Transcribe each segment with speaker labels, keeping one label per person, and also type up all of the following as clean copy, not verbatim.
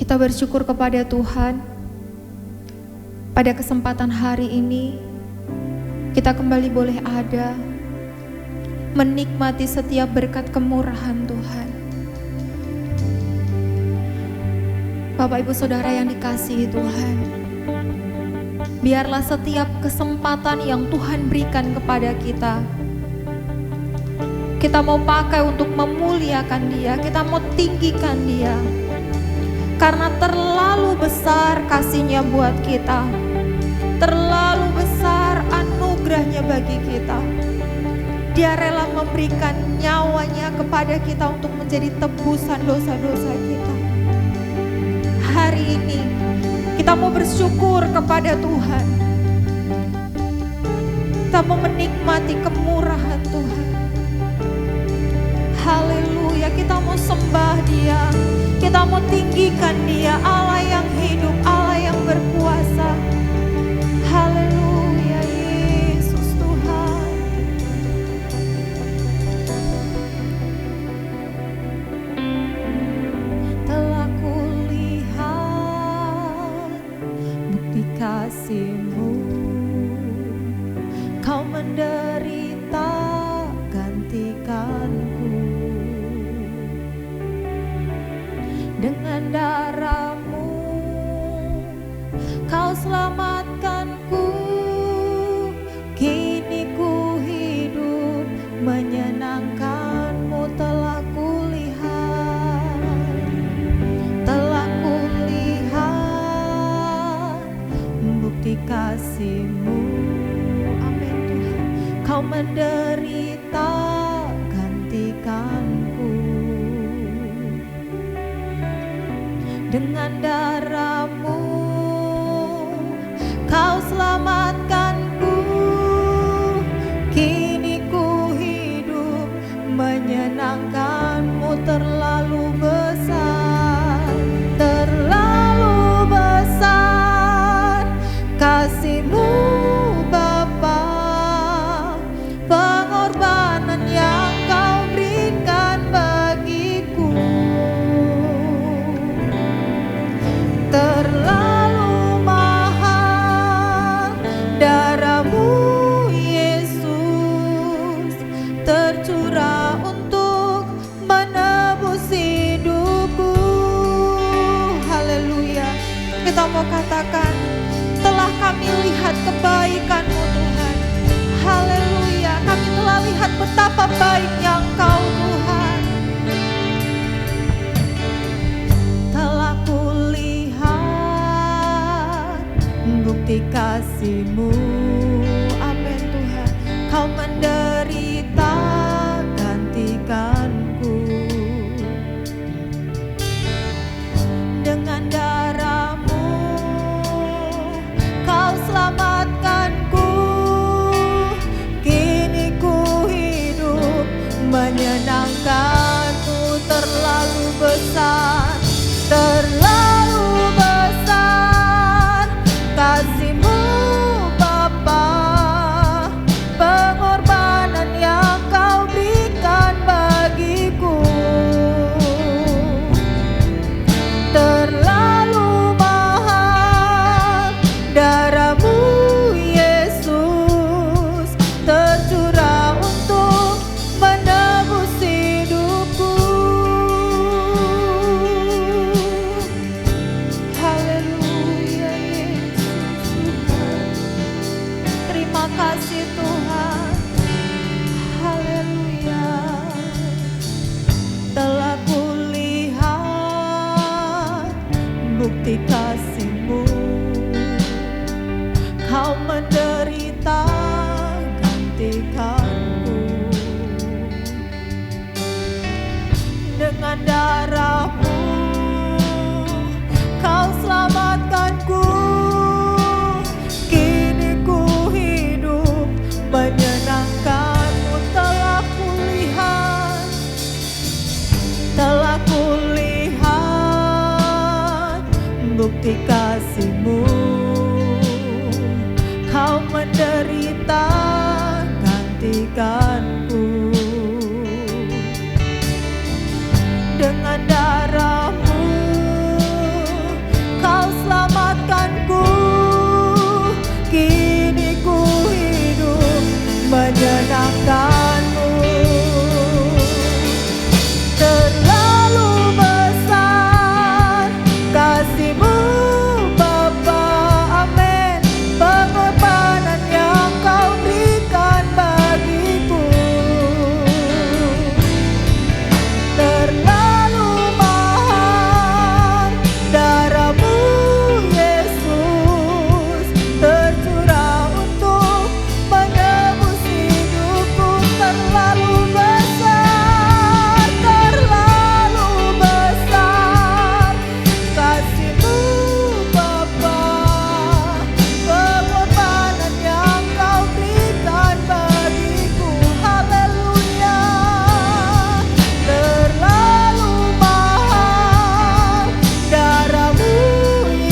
Speaker 1: Kita bersyukur kepada Tuhan. Pada kesempatan hari ini, kita kembali boleh ada, menikmati setiap berkat kemurahan Tuhan. Bapak Ibu Saudara yang dikasihi Tuhan, biarlah setiap kesempatan yang Tuhan berikan kepada kita mau pakai untuk memuliakan Dia, kita mau tinggikan Dia. Karena terlalu besar kasih-Nya buat kita, terlalu besar anugerah-Nya bagi kita. Dia rela memberikan nyawanya kepada kita untuk menjadi tebusan dosa-dosa kita. Hari ini kita mau bersyukur kepada Tuhan. Kita mau menikmati kemurahan Tuhan. Haleluya, kita mau sembah Dia, kita mau tinggikan Dia, Allah yang hidup, Allah yang berkuasa. Haleluya, Yesus Tuhan. Telah kulihat bukti kasih-Mu, Kau menderita gantikanku. Dengan darah-Mu Kau selamatkanku. Kini ku hidup menyenangkan-Mu. Telah kulihat bukti kasih-Mu. Amin Tuhan. Kau menderita gantikanku. Dengan darah-Mu Kau selamatkanku. Kini ku hidup menyenangkan-Mu. Terlalu besar kasih-Mu Bapa, pengorbanan yang Kau berikan bagiku. Terlalu mahal darah-Mu Yesus, tercurah untuk menebus hidupku. Haleluya. Kita mau katakan, telah kami lihat kebaikan-Mu Tuhan. Haleluya, kami telah lihat betapa baiknya Engkau Tuhan. Telah kulihat bukti kasih-Mu. Amin Tuhan. Kau menderita gantikanku. Dengan darah-Mu Kau selamatkanku. Kini ku hidup menyenangkan-Mu. Terlalu besar kasih-Mu Bapa, pengorbanan yang Kau berikan bagiku. Terlalu mahal darah-Mu Yesus, tercurah untuk menebus hidupku. Haleluya Yesus Tuhan. Terima kasih Tuhan. Haleluya. Telah kulihat bukti kasih-Mu. Kau menderita gantikanku. Dengan darah-Mu Kau selamatkanku. Kini ku hidup menyenangkan-Mu. Telah kulihat bukti kasih-Mu. Kau menderita gantikanku. Dengan darah-Mu kemenangan-Mu. Terlalu besar kasih-Mu Bapa, amin. Pengorbanan yang Kau berikan bagiku terlalu mahal. Darah-Mu Yesus tercurah untuk menebus hidupku. Terlalu besar, terlalu besar kasih-Mu Bapa, pengorbanan yang Kau berikan bagiku. Haleluya. Terlalu mahal. Darah-Mu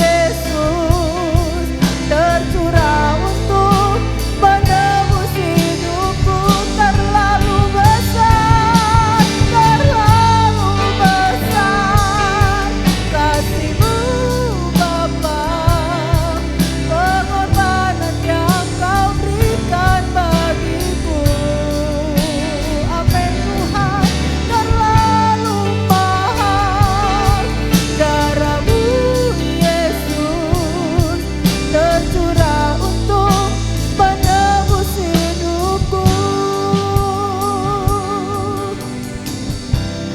Speaker 1: Yesus tercurah untuk menebus hidupku. Terlalu besar, terlalu besar kasih-Mu Bapa, pengorbanan yang Kau berikan bagiku. Amin Tuhan. Terlalu mahal. Darah-Mu Yesus tercurah untuk menebus hidupku.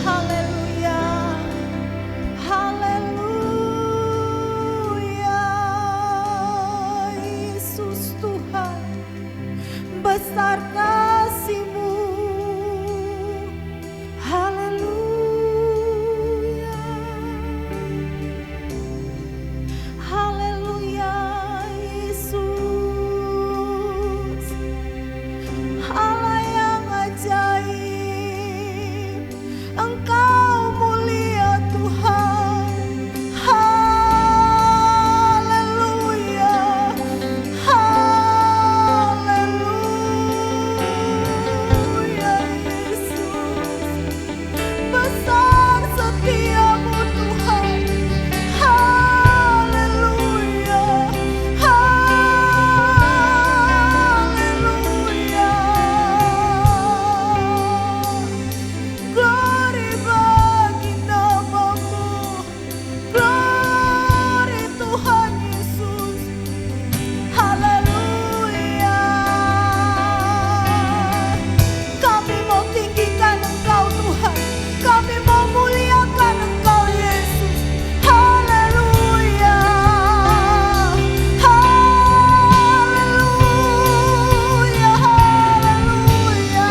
Speaker 1: Haleluya, haleluya. Yesus Tuhan, besar kasih-Mu. Haleluya, haleluya. Yesus, Allah yang ajaib, Engkau mulia Tuhan. Haleluya, haleluya. Yesus, besar setia-Mu Tuhan. Haleluya, haleluya. Glory bagi nama-Mu, glory Tuhan Yesus. Haleluya. Kami mau tinggikan Engkau Tuhan, kami mau muliakan Engkau Yesus. Haleluya, haleluya, haleluya.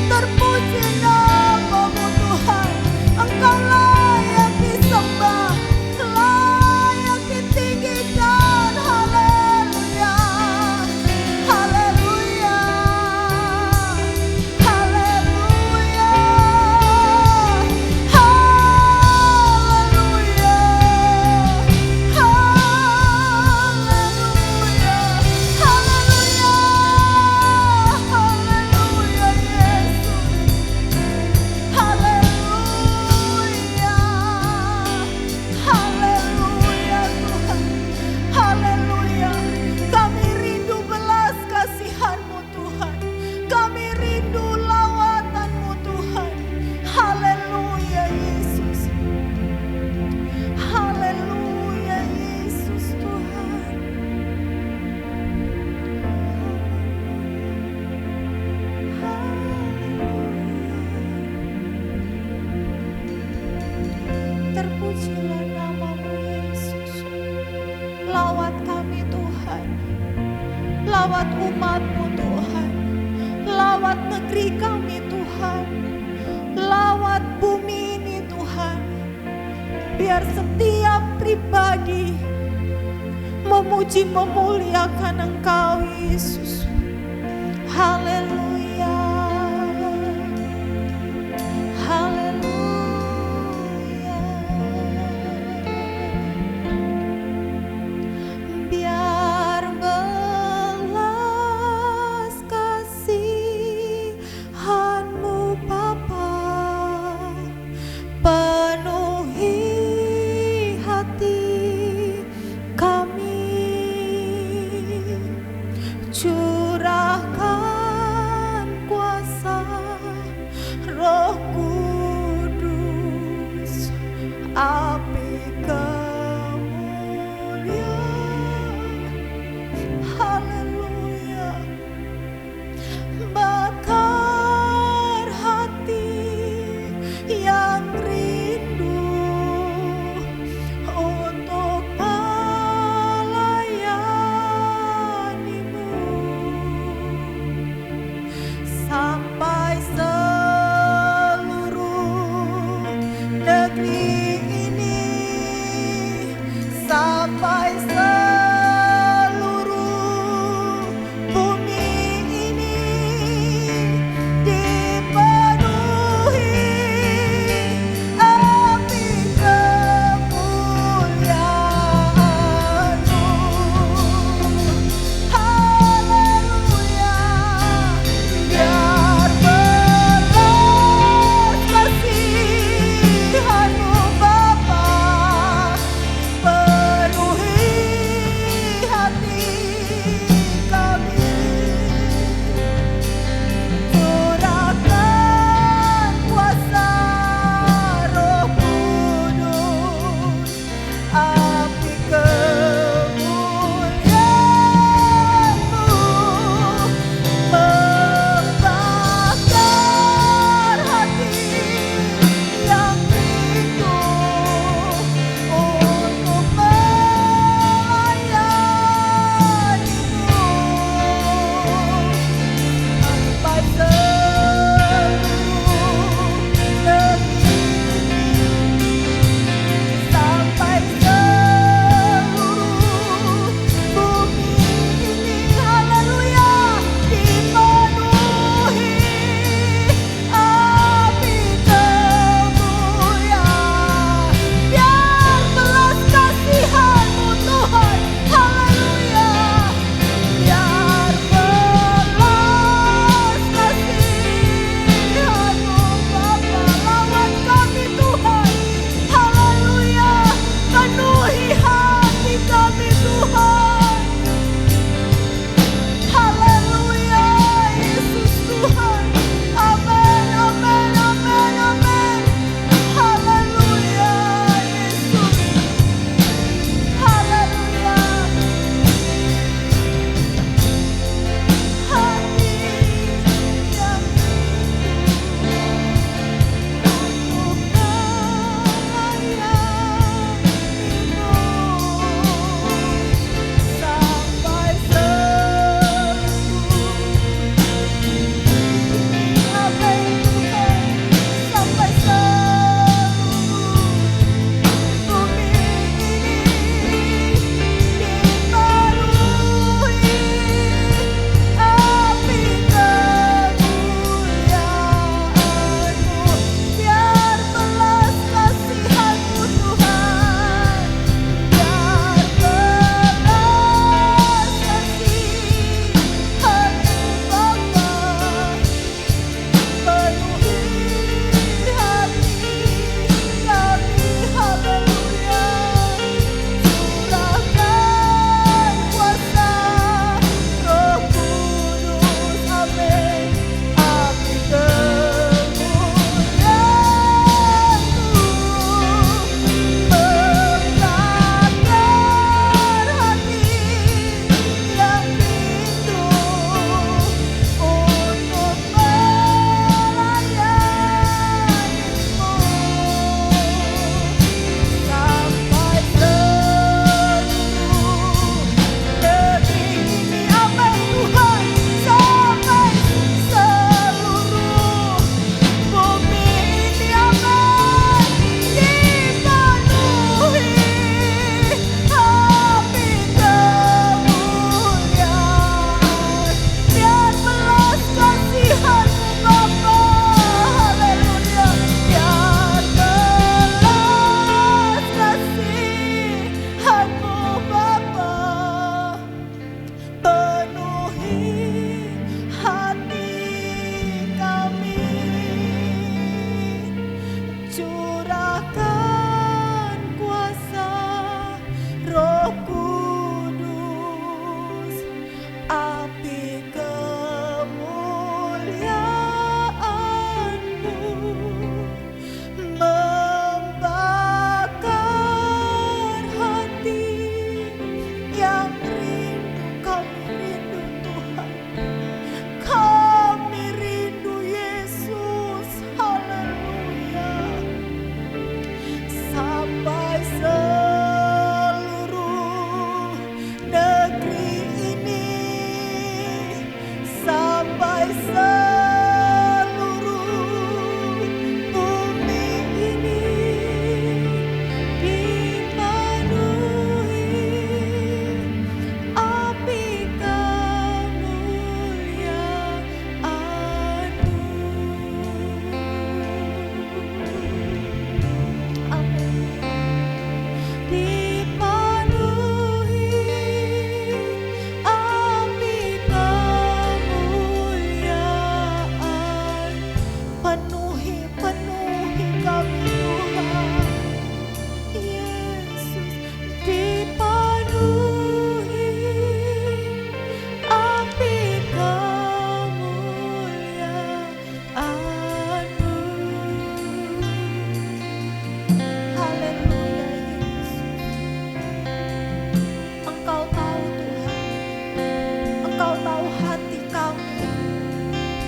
Speaker 1: Terpuji nama-Mu Tuhan, Engkau layak disembah, layak ditinggikan. Haleluya, haleluya, haleluya, haleluya, haleluya, haleluya, Yesus. Haleluya, haleluya Tuhan, haleluya. Kami rindu belas kasihan-Mu Tuhan, kami rindu lawatan-Mu Tuhan. Haleluya Yesus, haleluya Yesus Tuhan. Terpujilah nama-Mu Yesus. Lawat kami Tuhan, lawat umat-Mu Tuhan, lawat negeri kami Tuhan, lawat bumi ini Tuhan. Biar setiap pribadi memuji memuliakan Engkau Yesus. Haleluya, haleluya. Biar belas kasihan-Mu Bapa penuhi hati kami.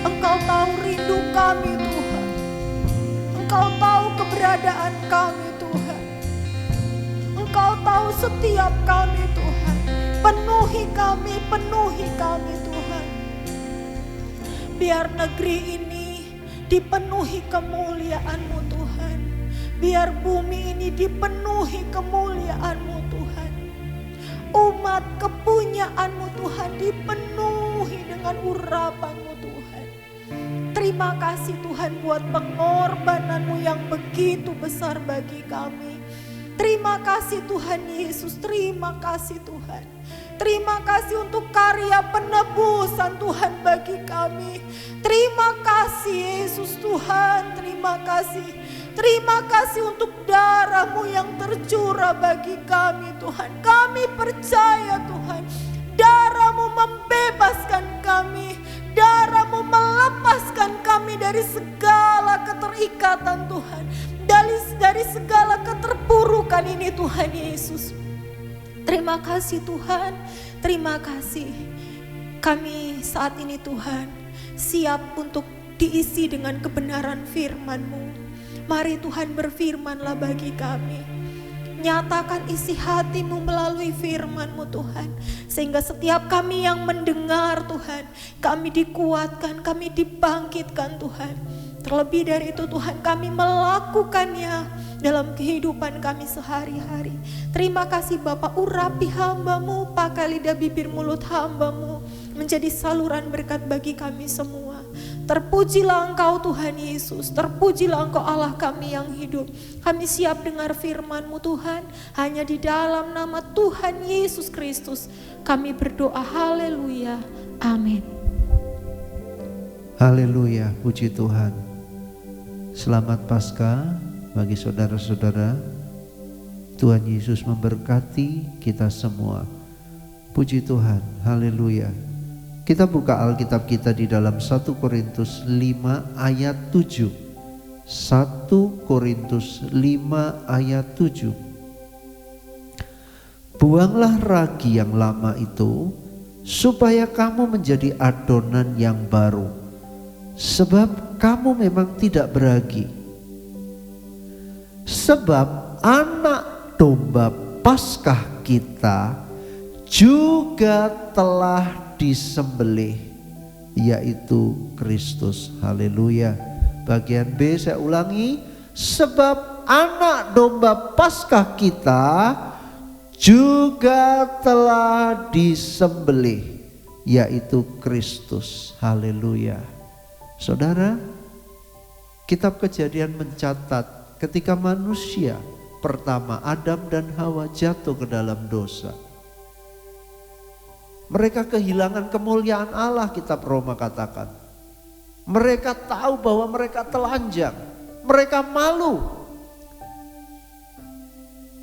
Speaker 1: Engkau tahu rindu kami Tuhan. Engkau tahu keberadaan kami Tuhan. Engkau tahu setiap kami Tuhan. Penuhi kami Tuhan. Biar negeri ini dipenuhi kemuliaan-Mu Tuhan. Biar bumi ini dipenuhi kemuliaan-Mu Tuhan. Umat kepunyaan-Mu Tuhan dipenuhi dengan urapan-Mu Tuhan. Terima kasih Tuhan buat pengorbanan-Mu yang begitu besar bagi kami. Terima kasih Tuhan Yesus, terima kasih Tuhan. Terima kasih untuk karya penebusan Tuhan bagi kami. Terima kasih Yesus Tuhan, terima kasih. Terima kasih untuk darah-Mu yang tercurah bagi kami Tuhan. Kami percaya Tuhan, darah-Mu membebaskan kami. Darah-Mu melepaskan kami dari segala keterikatan Tuhan. Dari segala keterpurukan ini Tuhan Yesus. Terima kasih Tuhan, terima kasih. Kami saat ini Tuhan siap untuk diisi dengan kebenaran firman-Mu. Mari Tuhan berfirmanlah bagi kami. Nyatakan isi hati-Mu melalui firman-Mu Tuhan. Sehingga setiap kami yang mendengar Tuhan, kami dikuatkan, kami dibangkitkan Tuhan. Terlebih dari itu Tuhan, kami melakukannya dalam kehidupan kami sehari-hari. Terima kasih Bapa, urapi hamba-Mu, pakai lidah bibir mulut hamba-Mu menjadi saluran berkat bagi kami semua. Terpujilah Engkau Tuhan Yesus, terpujilah Engkau Allah kami yang hidup. Kami siap dengar firman-Mu Tuhan, hanya di dalam nama Tuhan Yesus Kristus kami berdoa, haleluya, amin.
Speaker 2: Haleluya, puji Tuhan. Selamat Paskah bagi saudara-saudara. Tuhan Yesus memberkati kita semua. Puji Tuhan, haleluya. Kita buka Alkitab kita di dalam 1 Korintus 5 ayat 7. 1 Korintus 5 ayat 7. Buanglah ragi yang lama itu, supaya kamu menjadi adonan yang baru. Sebab kamu memang tidak beragi. Sebab anak domba Paskah kita juga telah disembelih, yaitu Kristus. Haleluya. Bagian B saya ulangi. Sebab anak domba Paskah kita juga telah disembelih, yaitu Kristus. Haleluya. Saudara, kitab Kejadian mencatat ketika manusia pertama Adam dan Hawa jatuh ke dalam dosa, mereka kehilangan kemuliaan Allah. Kitab Roma katakan mereka tahu bahwa mereka telanjang, mereka malu.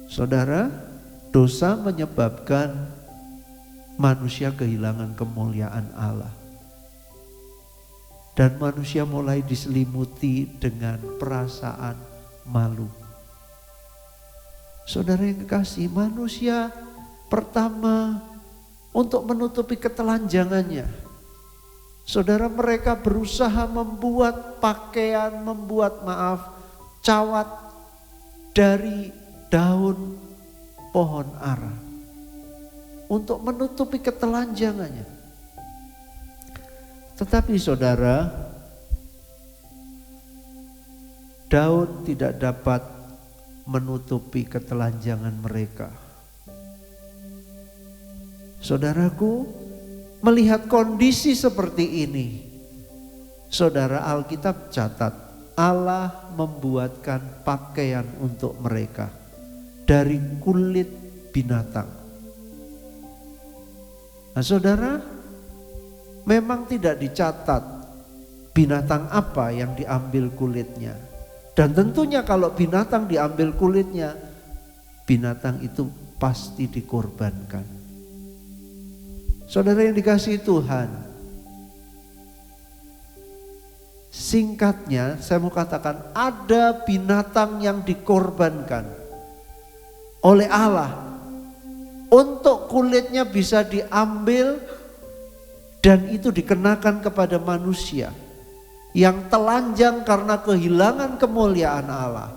Speaker 2: Saudara, dosa menyebabkan manusia kehilangan kemuliaan Allah. Dan manusia mulai diselimuti dengan perasaan malu. Saudara yang kekasih, manusia pertama untuk menutupi ketelanjangannya. Saudara, mereka berusaha membuat pakaian, cawat dari daun pohon ara untuk menutupi ketelanjangannya. Tetapi saudara, daun tidak dapat menutupi ketelanjangan mereka. Saudaraku, melihat kondisi seperti ini, saudara, Alkitab catat Allah membuatkan pakaian untuk mereka dari kulit binatang. Nah saudara, memang tidak dicatat binatang apa yang diambil kulitnya. Dan tentunya kalau binatang diambil kulitnya, binatang itu pasti dikorbankan. Saudara yang dikasihi Tuhan, singkatnya saya mau katakan ada binatang yang dikorbankan oleh Allah untuk kulitnya bisa diambil dan itu dikenakan kepada manusia. yang telanjang karena kehilangan kemuliaan Allah.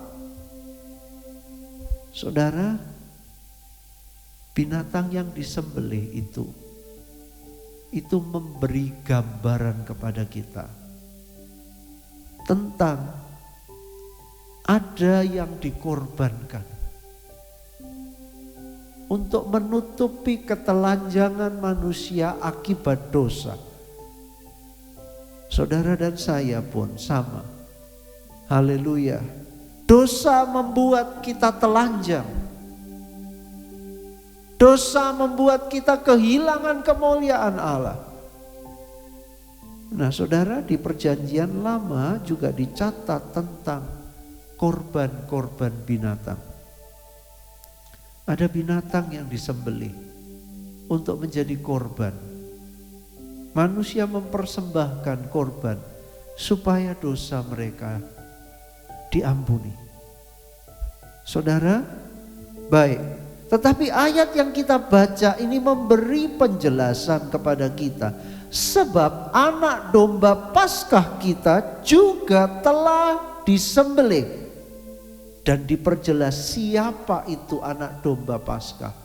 Speaker 2: Saudara, binatang yang disembelih itu memberi gambaran kepada kita tentang ada yang dikorbankan untuk menutupi ketelanjangan manusia akibat dosa. Saudara dan saya pun sama. Haleluya. Dosa membuat kita telanjang. Dosa membuat kita kehilangan kemuliaan Allah. Nah, saudara, di Perjanjian Lama juga dicatat tentang korban-korban binatang. Ada binatang yang disembelih untuk menjadi korban. Manusia mempersembahkan korban supaya dosa mereka diampuni. Saudara, baik. Tetapi ayat yang kita baca ini memberi penjelasan kepada kita. Sebab anak domba Paskah kita juga telah disembelih. Dan diperjelas siapa itu anak domba Paskah.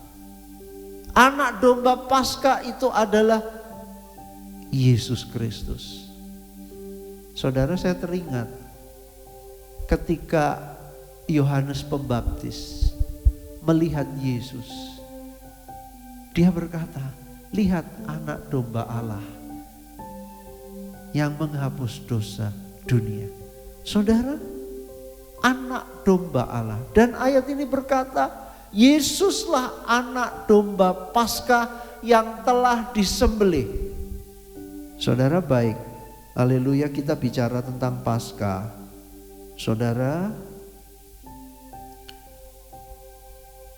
Speaker 2: Anak domba Paskah itu adalah Yesus Kristus. Saudara, saya teringat ketika Yohanes Pembaptis melihat Yesus. Dia berkata, lihat anak domba Allah yang menghapus dosa dunia. Saudara, anak domba Allah. Dan ayat ini berkata, Yesuslah anak domba Paskah yang telah disembelih. Saudara, baik. Haleluya, kita bicara tentang Paskah. Saudara,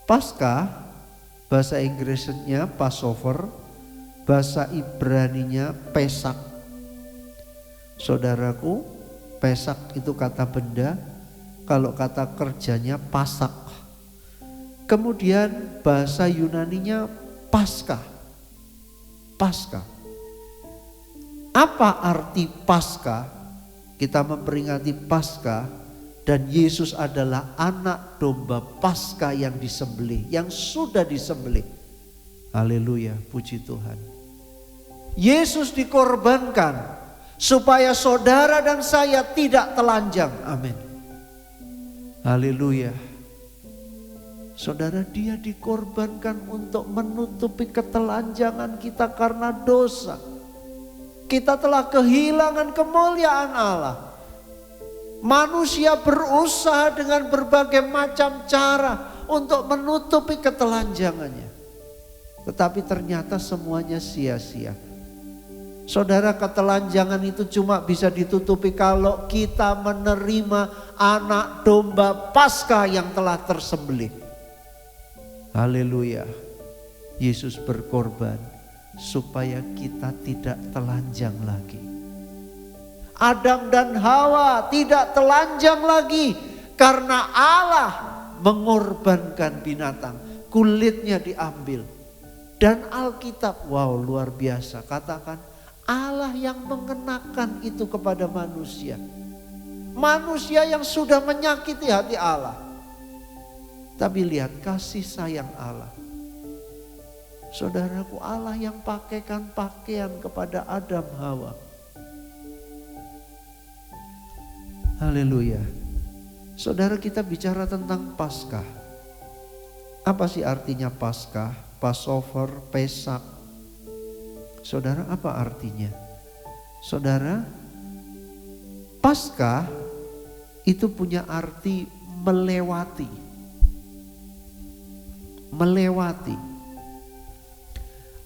Speaker 2: Paskah bahasa Inggrisnya Passover, bahasa Ibraninya Pesak. Saudaraku, Pesak itu kata benda, kalau kata kerjanya Pasak. Kemudian bahasa Yunaninya Paskah. Paskah. Apa arti Paskah? Kita memperingati Paskah dan Yesus adalah anak domba Paskah yang disembelih, yang sudah disembelih. Haleluya, puji Tuhan. Yesus dikorbankan supaya saudara dan saya tidak telanjang. Amin. Haleluya. Saudara, dia dikorbankan untuk menutupi ketelanjangan kita karena dosa. Kita telah kehilangan kemuliaan Allah. Manusia berusaha dengan berbagai macam cara untuk menutupi ketelanjangannya. Tetapi ternyata semuanya sia-sia. Saudara, ketelanjangan itu cuma bisa ditutupi kalau kita menerima anak domba Paskah yang telah tersembelih. Haleluya. Yesus berkorban supaya kita tidak telanjang lagi. Adam dan Hawa tidak telanjang lagi karena Allah mengorbankan binatang. Kulitnya diambil. Dan Alkitab, wow, luar biasa, katakan Allah yang mengenakan itu kepada manusia. Manusia yang sudah menyakiti hati Allah. Tapi lihat kasih sayang Allah. Saudaraku, Allah yang pakaikan pakaian kepada Adam Hawa. Haleluya. Saudara, kita bicara tentang Paskah. Apa sih artinya Paskah? Passover, Pesak. Saudara, apa artinya? Saudara, Paskah itu punya arti melewati. Melewati.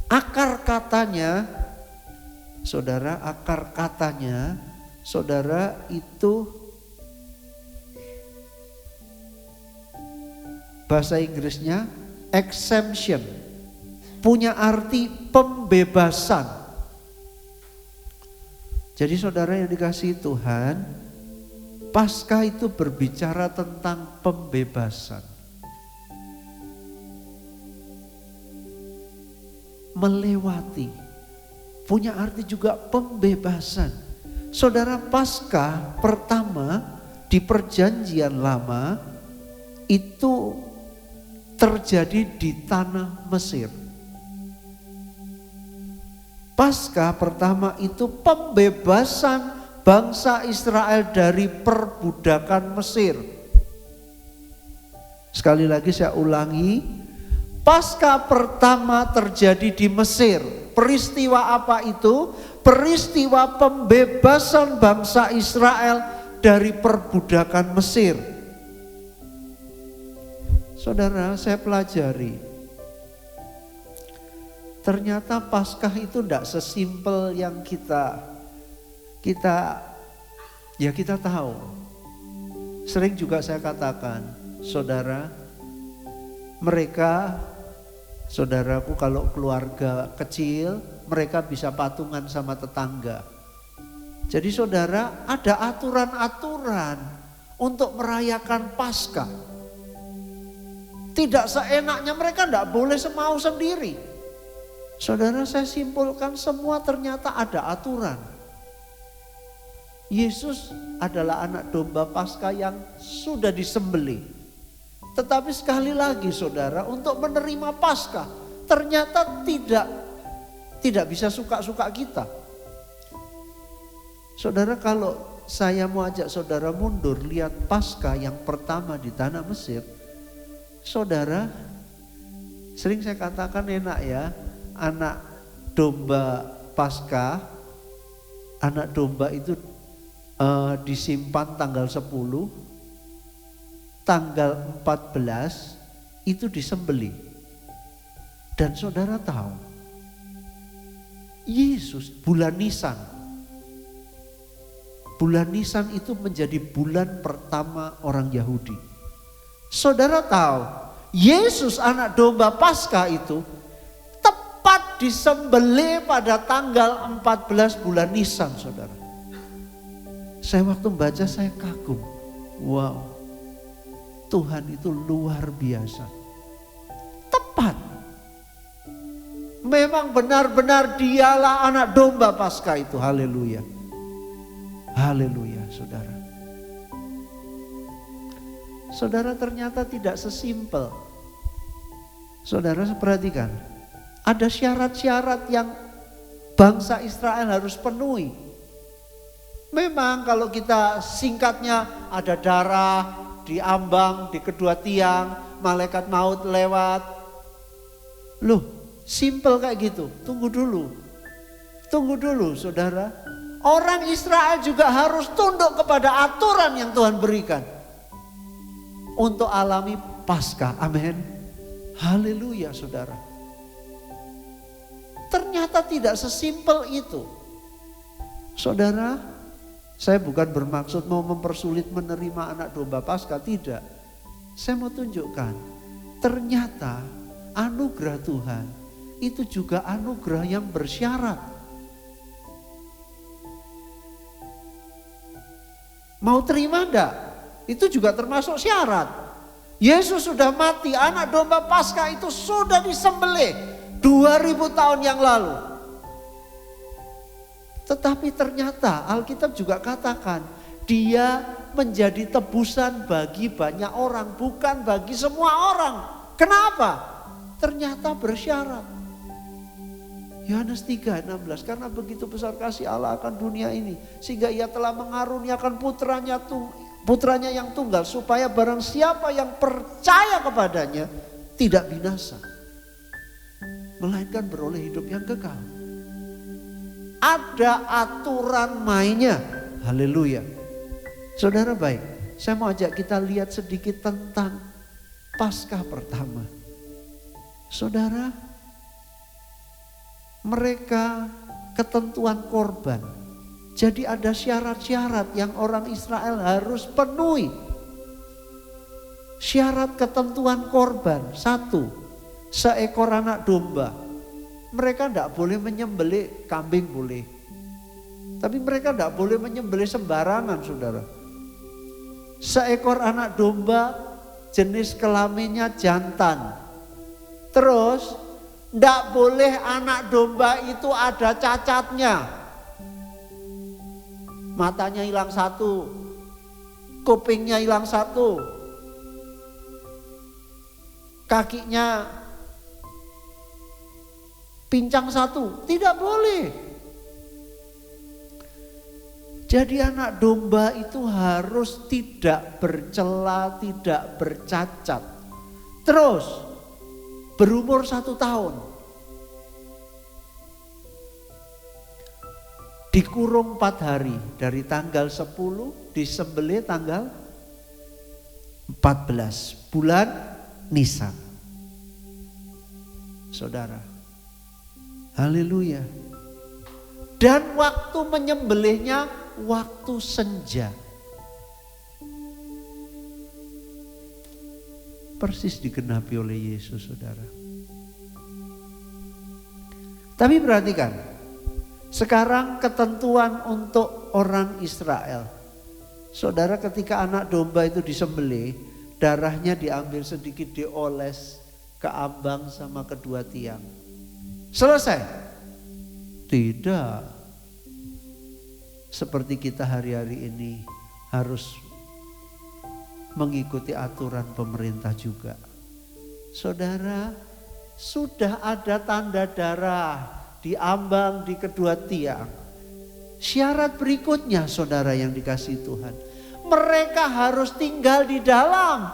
Speaker 2: Akar katanya, saudara, saudara, itu bahasa Inggrisnya exemption, punya arti pembebasan. Jadi saudara yang dikasihi Tuhan, Paskah itu berbicara tentang pembebasan. Melewati, punya arti juga pembebasan. Saudara, Paskah pertama di Perjanjian Lama itu terjadi di tanah Mesir. Paskah pertama itu pembebasan bangsa Israel dari perbudakan Mesir. Sekali lagi saya ulangi, Paskah pertama terjadi di Mesir. Peristiwa apa itu? Peristiwa pembebasan bangsa Israel dari perbudakan Mesir. Saudara, saya pelajari, ternyata Paskah itu tidak sesimpel yang kita tahu. Sering juga saya katakan, saudara, saudaraku kalau keluarga kecil, mereka bisa patungan sama tetangga. Jadi saudara, ada aturan-aturan untuk merayakan Paskah. Tidak seenaknya, mereka tidak boleh semau sendiri. Saudara, saya simpulkan semua ternyata ada aturan. Yesus adalah anak domba Paskah yang sudah disembelih. Tetapi sekali lagi saudara, untuk menerima Paskah ternyata tidak bisa suka-suka kita. Saudara, kalau saya mau ajak saudara mundur lihat Paskah yang pertama di tanah Mesir, saudara, sering saya katakan enak ya, anak domba Paskah, anak domba itu disimpan tanggal 10, tanggal 14 itu disembelih. Dan saudara tahu, Yesus bulan Nisan itu menjadi bulan pertama orang Yahudi. Saudara tahu, Yesus anak domba Paskah itu tepat disembelih pada tanggal 14 bulan Nisan, saudara. Saya waktu baca saya kagum. Wow, Tuhan itu luar biasa. Tepat. Memang benar-benar dialah anak domba Paskah itu. Haleluya. Haleluya, saudara. Saudara, ternyata tidak sesimpel. Saudara perhatikan, ada syarat-syarat yang bangsa Israel harus penuhi. Memang kalau kita singkatnya, ada darah diambang di kedua tiang, malaikat maut lewat. Loh, simple kayak gitu. Tunggu dulu saudara. Orang Israel juga harus tunduk kepada aturan yang Tuhan berikan untuk alami Paskah. Amin. Haleluya, saudara. Ternyata tidak sesimpel itu. Saudara, saya bukan bermaksud mau mempersulit menerima anak domba Paskah, tidak. Saya mau tunjukkan, ternyata anugerah Tuhan itu juga anugerah yang bersyarat. Mau terima enggak? Itu juga termasuk syarat. Yesus sudah mati, anak domba Paskah itu sudah disembelih 2000 tahun yang lalu. Tetapi ternyata Alkitab juga katakan, dia menjadi tebusan bagi banyak orang, bukan bagi semua orang. Kenapa? Ternyata bersyarat. Yohanes 3:16, karena begitu besar kasih Allah akan dunia ini, sehingga ia telah mengaruniakan putranya yang tunggal, supaya barang siapa yang percaya kepadanya tidak binasa, melainkan beroleh hidup yang kekal. Ada aturan mainnya. Haleluya. Saudara baik, saya mau ajak kita lihat sedikit tentang Paskah pertama. Saudara, mereka ketentuan korban. Jadi ada syarat-syarat yang orang Israel harus penuhi. Syarat ketentuan korban. 1, seekor anak domba. Mereka tidak boleh menyembelih kambing, boleh. Tapi mereka tidak boleh menyembelih sembarangan, saudara. Seekor anak domba jenis kelaminnya jantan. Terus tidak boleh anak domba itu ada cacatnya. matanya hilang satu, kupingnya hilang satu, kakinya pincang satu. Tidak boleh. Jadi anak domba itu harus tidak bercela, tidak bercacat. Terus berumur 1 tahun. Dikurung 4 hari, dari tanggal 10 disembelih tanggal 14 bulan Nisan. Saudara, haleluya. Dan waktu menyembelihnya waktu senja. Persis digenapi oleh Yesus, saudara. Tapi perhatikan, sekarang ketentuan untuk orang Israel. Saudara, ketika anak domba itu disembelih, darahnya diambil sedikit, dioles ke ambang sama kedua tiang. Selesai? Tidak. Seperti kita hari-hari ini harus mengikuti aturan pemerintah juga. Saudara, sudah ada tanda darah di ambang di kedua tiang. Syarat berikutnya, saudara yang dikasihi Tuhan, mereka harus tinggal di dalam.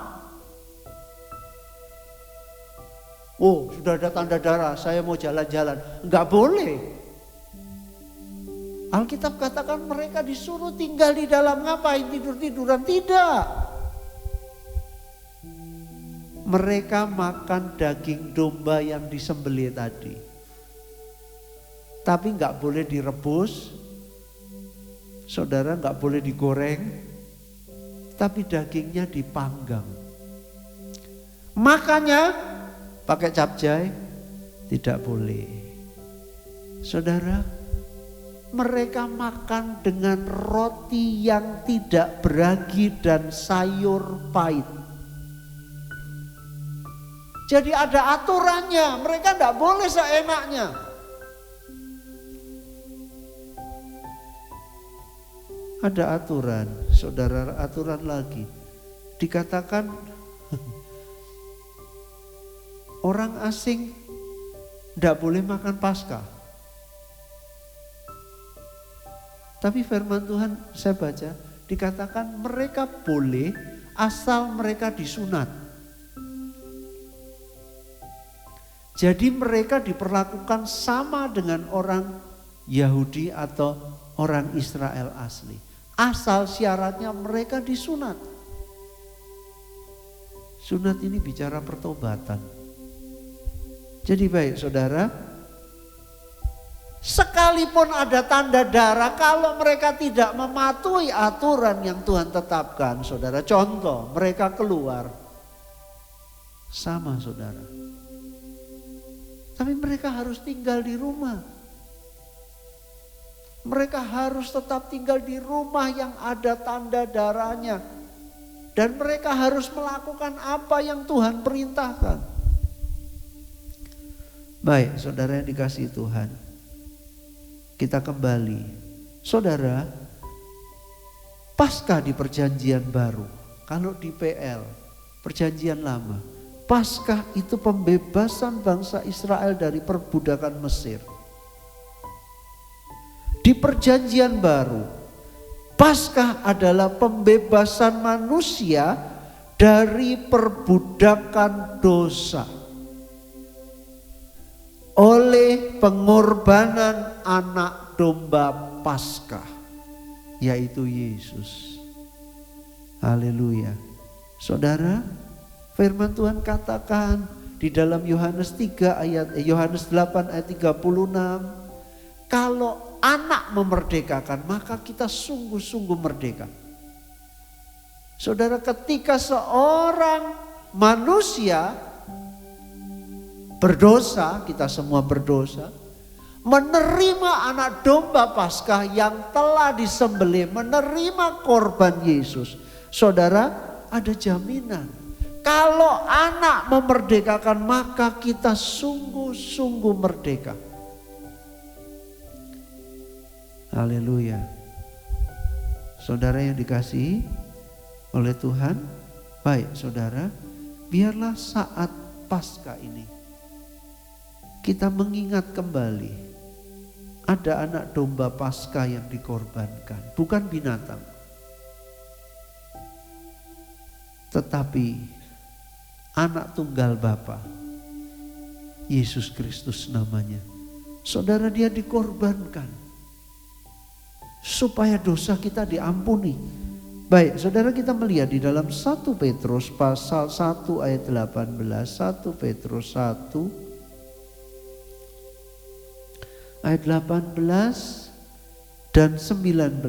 Speaker 2: Oh, sudah ada tanda darah, saya mau jalan-jalan. Enggak boleh. Alkitab katakan mereka disuruh tinggal di dalam. Ngapain tidur-tiduran? Tidak. Mereka makan daging domba yang disembelih tadi. Tapi enggak boleh direbus. Saudara, enggak boleh digoreng. Tapi dagingnya dipanggang. Makanya pakai capcay tidak boleh. Saudara, mereka makan dengan roti yang tidak beragi dan sayur pahit. Jadi ada aturannya, mereka tidak boleh seenaknya. Ada aturan, saudara, aturan lagi. Dikatakan orang asing tidak boleh makan Paskah. Tapi firman Tuhan saya baca, dikatakan mereka boleh asal mereka disunat. Jadi mereka diperlakukan sama dengan orang Yahudi atau orang Israel asli. Asal syaratnya mereka disunat. Sunat ini bicara pertobatan. Jadi baik saudara, sekalipun ada tanda darah, kalau mereka tidak mematuhi aturan yang Tuhan tetapkan, saudara, contoh mereka keluar, sama saudara. Tapi mereka harus tinggal di rumah. Mereka harus tetap tinggal di rumah yang ada tanda darahnya. Dan mereka harus melakukan apa yang Tuhan perintahkan. Baik, saudara yang dikasihi Tuhan, kita kembali. Saudara, Paskah di perjanjian baru, kalau di PL, perjanjian lama, Paskah itu pembebasan bangsa Israel dari perbudakan Mesir. Di perjanjian baru, Paskah adalah pembebasan manusia dari perbudakan dosa oleh pengorbanan anak domba Paskah, yaitu Yesus. Haleluya. Saudara, firman Tuhan katakan di dalam Yohanes 8 ayat 36, kalau anak memerdekakan, maka kita sungguh-sungguh merdeka. Saudara, ketika seorang manusia berdosa, kita semua berdosa, menerima anak domba Paskah yang telah disembelih, menerima korban Yesus, saudara, ada jaminan. Kalau anak memerdekakan, maka kita sungguh-sungguh merdeka. Haleluya. Saudara yang dikasihi oleh Tuhan, baik saudara, biarlah saat Paskah ini kita mengingat kembali ada anak domba Paskah yang dikorbankan, bukan binatang, tetapi anak tunggal Bapa, Yesus Kristus namanya. Saudara, dia dikorbankan supaya dosa kita diampuni. Baik, saudara, kita melihat di dalam 1 Petrus pasal 1 ayat 18, 1 Petrus 1 ayat 18 dan 19.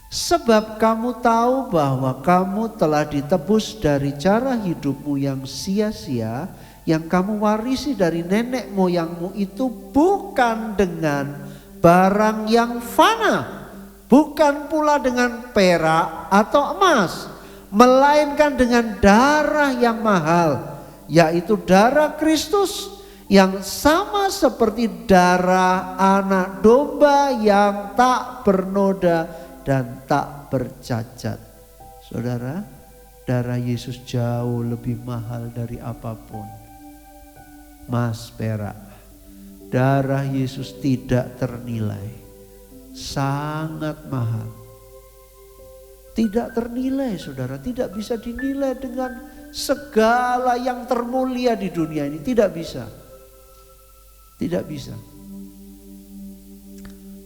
Speaker 2: Sebab kamu tahu bahwa kamu telah ditebus dari cara hidupmu yang sia-sia, yang kamu warisi dari nenek moyangmu itu, bukan dengan barang yang fana, bukan pula dengan perak atau emas, melainkan dengan darah yang mahal, yaitu darah Kristus, yang sama seperti darah anak domba yang tak bernoda dan tak bercacat. Saudara, darah Yesus jauh lebih mahal dari apapun. Emas, perak. Darah Yesus tidak ternilai. Sangat mahal. Tidak ternilai, saudara. Tidak bisa dinilai dengan segala yang termulia di dunia ini. Tidak bisa. Tidak bisa.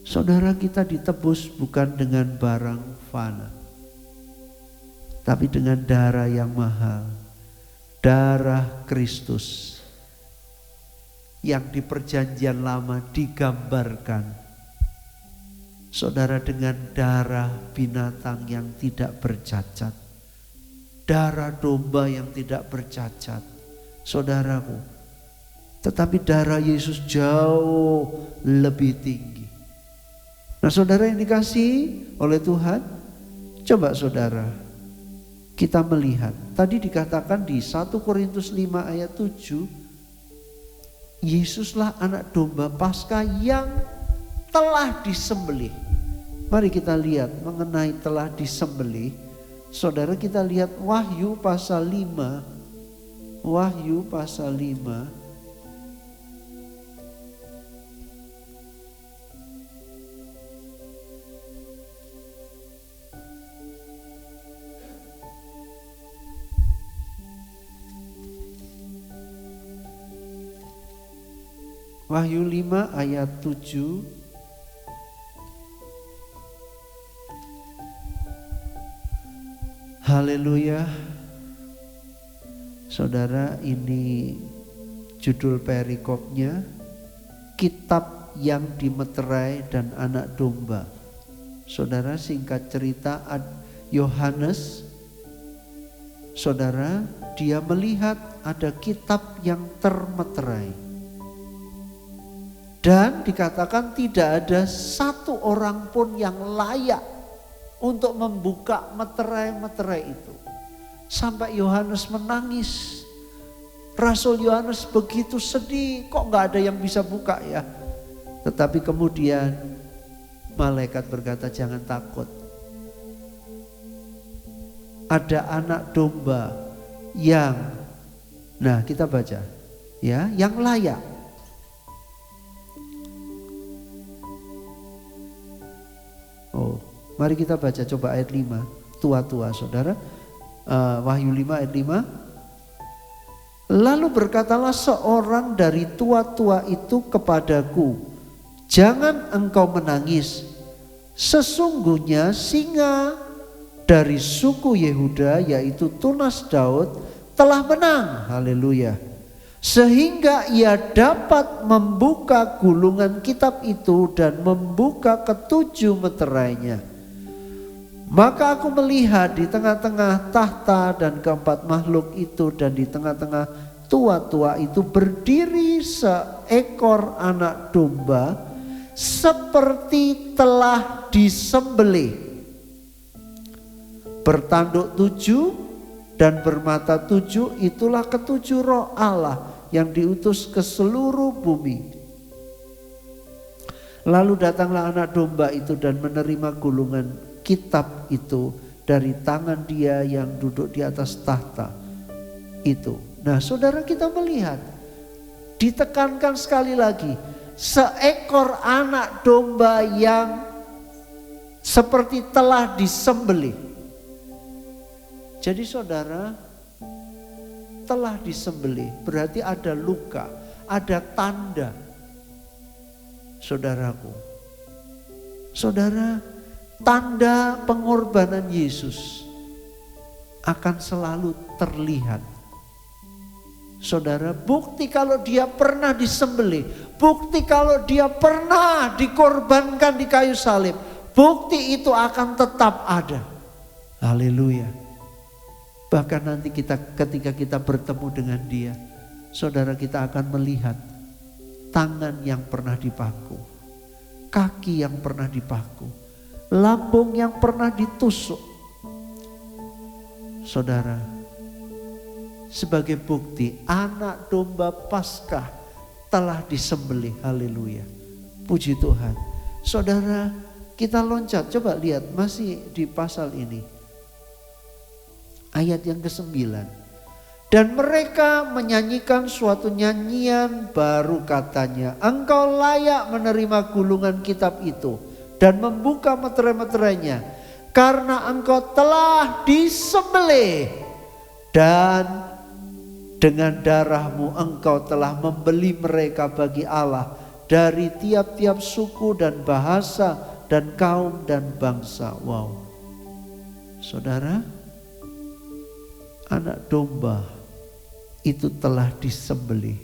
Speaker 2: Saudara, kita ditebus bukan dengan barang fana, tapi dengan darah yang mahal. Darah Kristus yang di perjanjian lama digambarkan, saudara, dengan darah binatang yang tidak bercacat, darah domba yang tidak bercacat, saudaraku. Tetapi darah Yesus jauh lebih tinggi. Nah, saudara yang dikasihi oleh Tuhan, coba saudara kita melihat. Tadi dikatakan di 1 Korintus 5 ayat 7, Yesuslah anak domba Paskah yang telah disembelih. Mari kita lihat mengenai telah disembelih. Saudara, kita lihat Wahyu pasal 5. Wahyu pasal 5. Wahyu 5 ayat 7. Haleluya. Saudara, ini judul perikopnya, kitab yang dimeterai dan anak domba. Saudara, singkat cerita, Yohanes, saudara, dia melihat ada kitab yang termeterai. Dan dikatakan tidak ada satu orang pun yang layak untuk membuka meterai-meterai itu. Sampai Yohanes menangis. Rasul Yohanes begitu sedih, kok gak ada yang bisa buka ya. Tetapi kemudian malaikat berkata, jangan takut. Ada anak domba yang, nah kita baca ya, yang layak. Oh, mari kita baca coba ayat 5. Tua-tua saudara. Wahyu 5 ayat 5. Lalu berkatalah seorang dari tua-tua itu kepadaku, jangan engkau menangis. Sesungguhnya singa dari suku Yehuda, yaitu tunas Daud, telah menang. Haleluya. Sehingga ia dapat membuka gulungan kitab itu dan membuka ketujuh meterainya. Maka aku melihat di tengah-tengah tahta dan keempat makhluk itu, dan di tengah-tengah tua-tua itu berdiri seekor anak domba seperti telah disembelih, bertanduk 7 dan bermata 7. Itulah ketujuh roh Allah yang diutus ke seluruh bumi. Lalu datanglah anak domba itu dan menerima gulungan kitab itu dari tangan dia yang duduk di atas tahta itu. Nah, saudara, kita melihat ditekankan sekali lagi, seekor anak domba yang seperti telah disembelih. Jadi saudara, telah disembelih berarti ada luka, ada tanda. Saudaraku, saudara, tanda pengorbanan Yesus akan selalu terlihat. Saudara, bukti kalau dia pernah disembelih, bukti kalau dia pernah dikorbankan di kayu salib, bukti itu akan tetap ada. Haleluya. Bahkan nanti ketika kita bertemu dengan dia, saudara, kita akan melihat tangan yang pernah dipaku, kaki yang pernah dipaku, lambung yang pernah ditusuk. Saudara, sebagai bukti anak domba Paskah telah disembelih. Haleluya. Puji Tuhan. Saudara, kita loncat, coba lihat masih di pasal ini. Ayat yang ke-9. Dan mereka menyanyikan suatu nyanyian baru, katanya, engkau layak menerima gulungan kitab itu dan membuka meterai-meterainya, karena engkau telah disembelih dan dengan darahmu engkau telah membeli mereka bagi Allah dari tiap-tiap suku dan bahasa dan kaum dan bangsa. Wow. Saudara, anak domba itu telah disembelih.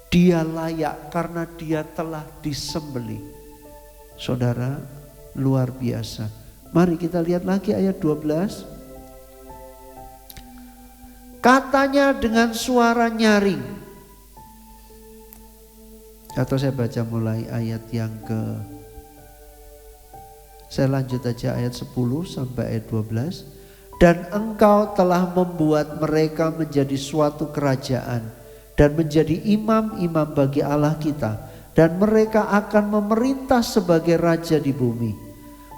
Speaker 2: Dia layak karena dia telah disembelih. Saudara, luar biasa. Mari kita lihat lagi ayat 12. Katanya dengan suara nyaring. Atau saya baca mulai ayat yang saya lanjut aja ayat 10 sampai ayat 12. Dan engkau telah membuat mereka menjadi suatu kerajaan dan menjadi imam-imam bagi Allah kita, dan mereka akan memerintah sebagai raja di bumi.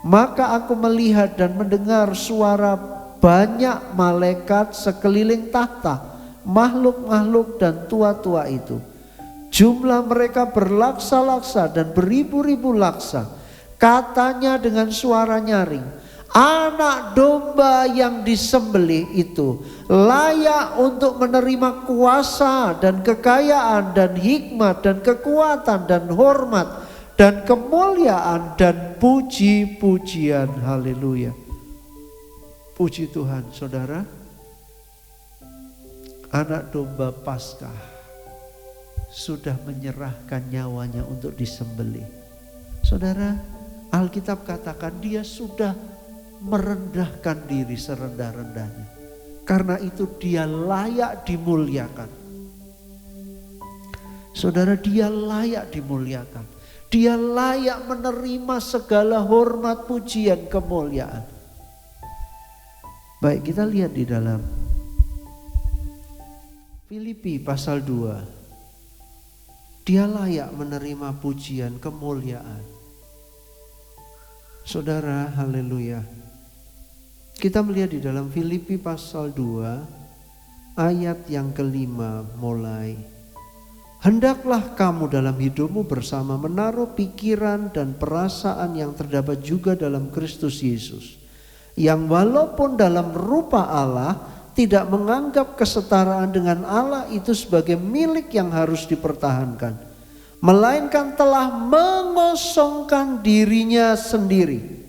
Speaker 2: Maka aku melihat dan mendengar suara banyak malaikat sekeliling tahta, makhluk-makhluk dan tua-tua itu. Jumlah mereka berlaksa-laksa dan beribu-ribu laksa. Katanya dengan suara nyaring, anak domba yang disembelih itu layak untuk menerima kuasa dan kekayaan dan hikmat dan kekuatan dan hormat dan kemuliaan dan puji-pujian. Haleluya. Puji Tuhan. Saudara, anak domba Paskah sudah menyerahkan nyawanya untuk disembelih. Saudara, Alkitab katakan dia sudah merendahkan diri serendah-rendahnya. Karena itu dia layak dimuliakan. Saudara, dia layak dimuliakan. Dia layak menerima segala hormat, pujian, kemuliaan. Baik, kita lihat di dalam Filipi pasal 2. Dia layak menerima pujian, kemuliaan. Saudara, haleluya. Kita melihat di dalam Filipi pasal 2 ayat yang ke-5 mulai. Hendaklah kamu dalam hidupmu bersama menaruh pikiran dan perasaan yang terdapat juga dalam Kristus Yesus, yang walaupun dalam rupa Allah tidak menganggap kesetaraan dengan Allah itu sebagai milik yang harus dipertahankan, melainkan telah mengosongkan dirinya sendiri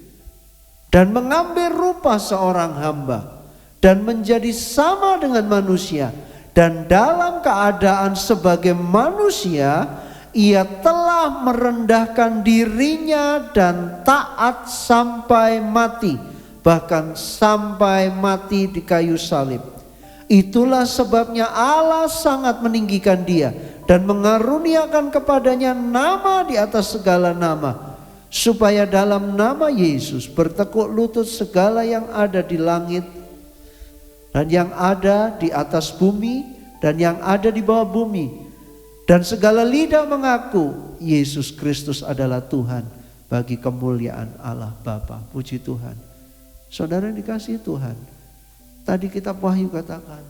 Speaker 2: dan mengambil rupa seorang hamba dan menjadi sama dengan manusia, dan dalam keadaan sebagai manusia ia telah merendahkan dirinya dan taat sampai mati, bahkan sampai mati di kayu salib. Itulah sebabnya Allah sangat meninggikan dia dan mengaruniakan kepadanya nama di atas segala nama, supaya dalam nama Yesus bertekuk lutut segala yang ada di langit dan yang ada di atas bumi dan yang ada di bawah bumi, Dan segala lidah mengaku Yesus Kristus adalah Tuhan bagi kemuliaan Allah Bapa. Puji Tuhan. Saudara yang dikasihi Tuhan, tadi kitab Wahyu katakan,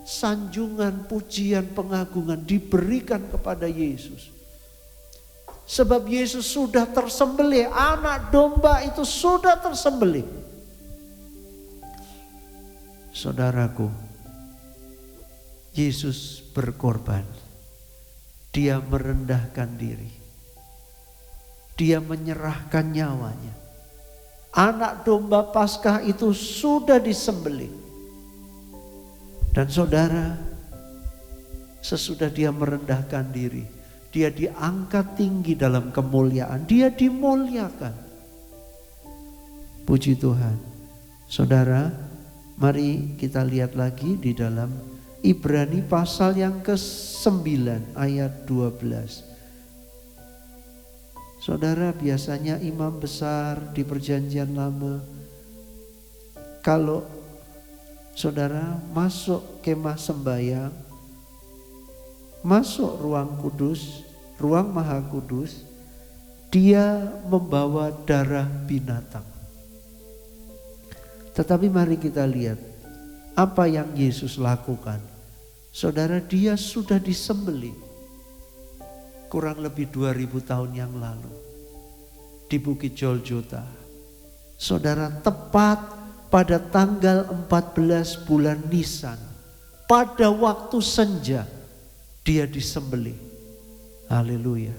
Speaker 2: sanjungan, pujian, pengagungan diberikan kepada Yesus. Sebab Yesus sudah tersembelih, anak domba itu sudah tersembelih. Saudaraku, Yesus berkorban. Dia merendahkan diri. Dia menyerahkan nyawanya. Anak domba Paskah itu sudah disembelih. Dan saudara, sesudah dia merendahkan diri, dia diangkat tinggi dalam kemuliaan. Dia dimuliakan. Puji Tuhan. Saudara, mari kita lihat lagi di dalam Ibrani pasal yang ke-9 ayat 12. Saudara, biasanya imam besar di perjanjian lama, kalau saudara masuk kemah sembahyang, masuk ruang kudus, ruang maha kudus, dia membawa darah binatang. Tetapi mari kita lihat apa yang Yesus lakukan. Saudara, dia sudah disembelih kurang lebih 2000 tahun yang lalu di Bukit Golgota. Saudara, tepat pada tanggal 14 bulan Nisan, pada waktu senja, dia disembelih. Haleluya.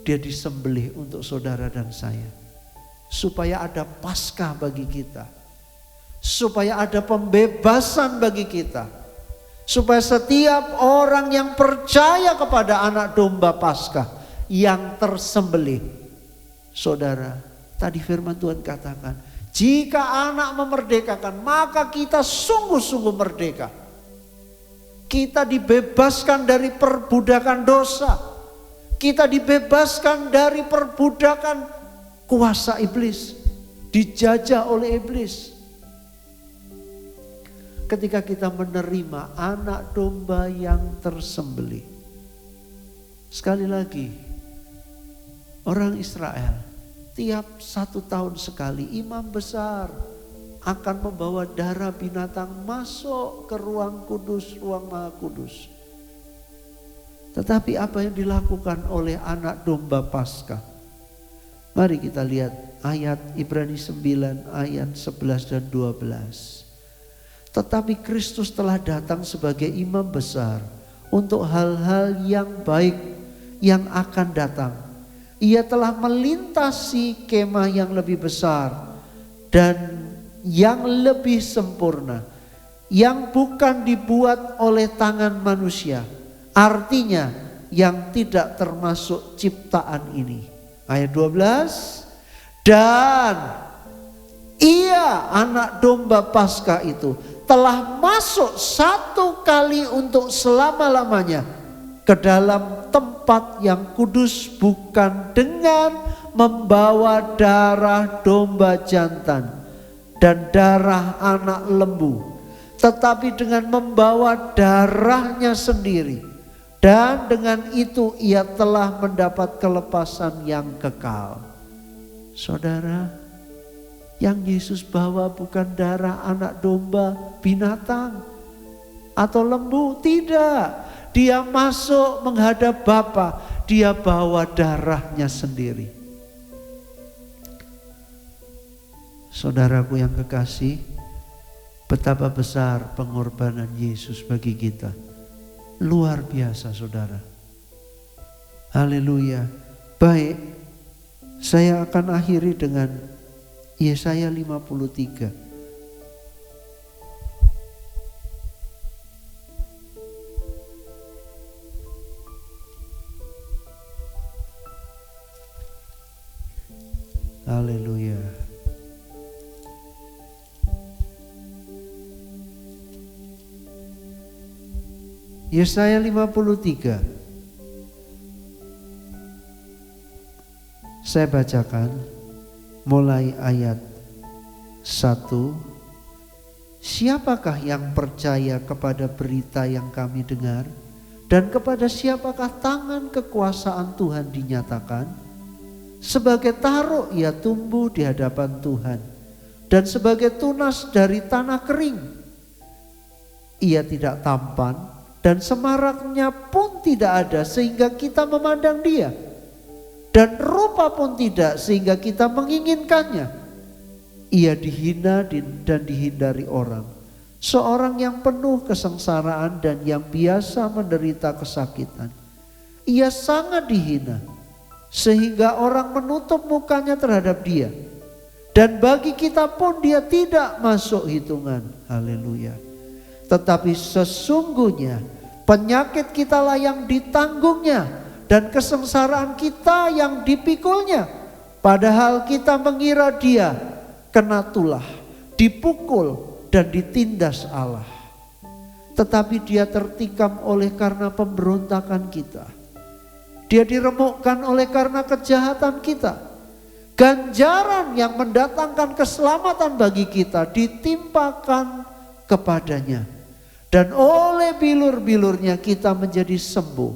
Speaker 2: Dia disembelih untuk saudara dan saya, supaya ada Paskah bagi kita, supaya ada pembebasan bagi kita, supaya setiap orang yang percaya kepada anak domba Paskah yang tersembelih. Saudara, tadi firman Tuhan katakan, jika anak memerdekakan, maka kita sungguh-sungguh merdeka. Kita dibebaskan dari perbudakan dosa. Kita dibebaskan dari perbudakan kuasa iblis, dijajah oleh iblis. Ketika kita menerima anak domba yang tersembelih. Sekali lagi, orang Israel tiap 1 tahun sekali imam besar akan membawa darah binatang masuk ke ruang kudus, ruang maha kudus. Tetapi apa yang dilakukan oleh anak domba Paskah? Mari kita lihat ayat Ibrani 9 ayat 11 dan 12. Tetapi Kristus telah datang sebagai imam besar untuk hal-hal yang baik yang akan datang. Ia telah melintasi kemah yang lebih besar dan yang lebih sempurna, yang bukan dibuat oleh tangan manusia. Artinya yang tidak termasuk ciptaan ini. Ayat 12. Dan ia, anak domba Paskah itu, telah masuk 1 kali untuk selama-lamanya ke dalam tempat yang kudus, bukan dengan membawa darah domba jantan dan darah anak lembu, tetapi dengan membawa darahnya sendiri. Dan dengan itu ia telah mendapat kelepasan yang kekal. Saudara, yang Yesus bawa bukan darah anak domba binatang atau lembu, tidak. Dia masuk menghadap Bapa, dia bawa darahnya sendiri. Saudaraku yang kekasih, betapa besar pengorbanan Yesus bagi kita. Luar biasa, saudara. Haleluya. Baik, saya akan akhiri dengan Yesaya 53. Haleluya. Yesaya 53. Saya bacakan mulai ayat 1. Siapakah yang percaya kepada berita yang kami dengar? Dan kepada siapakah tangan kekuasaan Tuhan dinyatakan? Sebagai taruk ia tumbuh di hadapan Tuhan, dan sebagai tunas dari tanah kering. Ia tidak tampan dan semaraknya pun tidak ada sehingga kita memandang dia, dan rupa pun tidak sehingga kita menginginkannya. Ia dihina dan dihindari orang, seorang yang penuh kesengsaraan dan yang biasa menderita kesakitan. Ia sangat dihina sehingga orang menutup mukanya terhadap dia, dan bagi kita pun dia tidak masuk hitungan. Haleluya. Tetapi sesungguhnya penyakit kitalah yang ditanggungnya, dan kesengsaraan kita yang dipikulnya. Padahal kita mengira dia kena tulah, dipukul dan ditindas Allah. Tetapi dia tertikam oleh karena pemberontakan kita. Dia diremukkan oleh karena kejahatan kita. Ganjaran yang mendatangkan keselamatan bagi kita ditimpakan kepadanya. Dan oleh bilur-bilurnya kita menjadi sembuh.